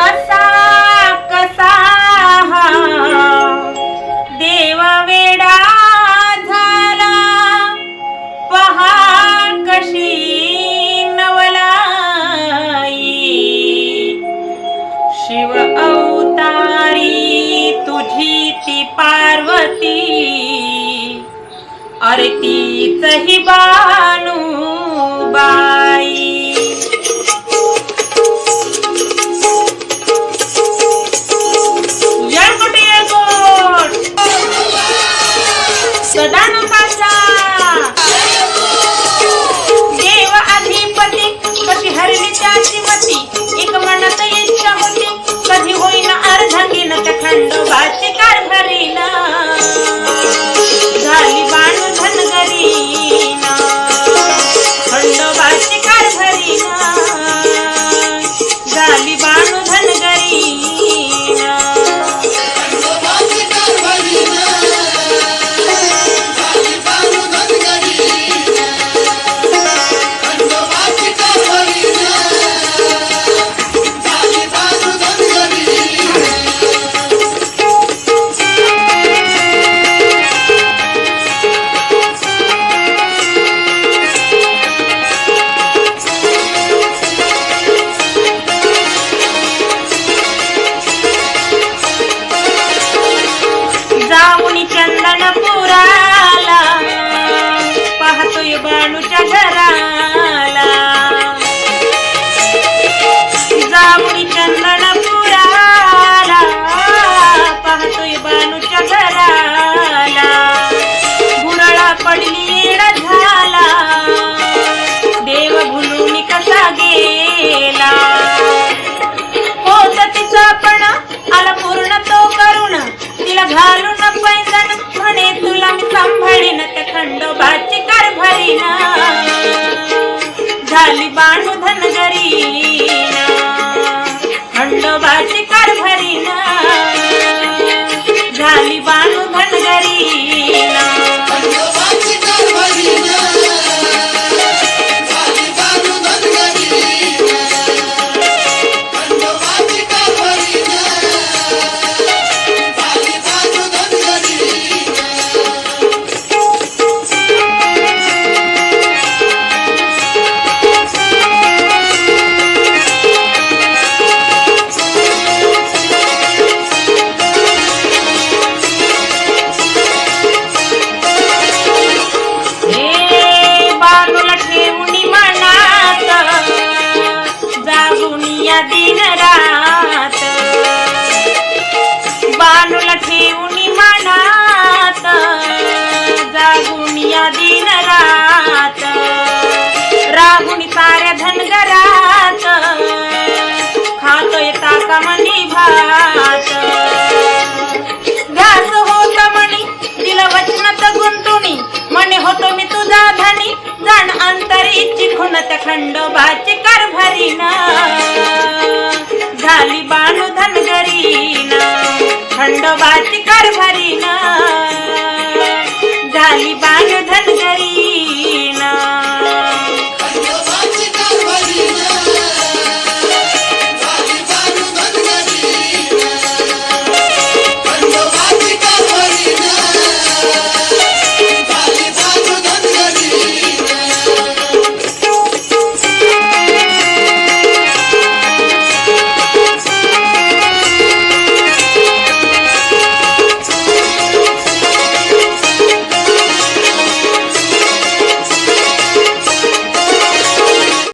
असा कसा हा देव वेडा झाला, पहा कशी नवलाई. शिव अवतारी तुझी ती पार्वती, अरे तीच ही बाई. सदानंदाचा देव अधिपती, कशी हरली त्याची मती. एक मनात इच्छा होती, कधी होईन अर्धांगीन त्या खंडोबाची कारभारीन. झाली बाणू धनगरीन, खंडोबाची कारभारीन. झाली बाणू धनगरीन. चंदनपुराला पाहतोय बाणूच्या घराला. जाऊनी चंदनपुराला पाहतोय बाणूच्या घराला. गुरळा पडली येड झाला, देव भुलून कसा गेला. होत तिचा पण आला पूर्ण तो करून, तिला घालून पैंजण म्हणे तुला मी सांभाळीन त्या खंडोबाची कारभारीन. झाली बाणू धनगरीन, खंडोबाची कारभारीन. झाली बाणू धनगरीन. दिन रात बाणूला ठेवून मनात, जागून या दिन रात. रागुनी साऱ्या धनगरात, खातोय ताका मनी भात. घास होत मणी दिलं वचनात गुंतुनी, म्हणे होतो मी तुझा धनी. जाण अंतरी चिखून त्या खंडोबाची कारभारीन. झाली बाणू धनगरीन, खंडोबाची कारभारीन.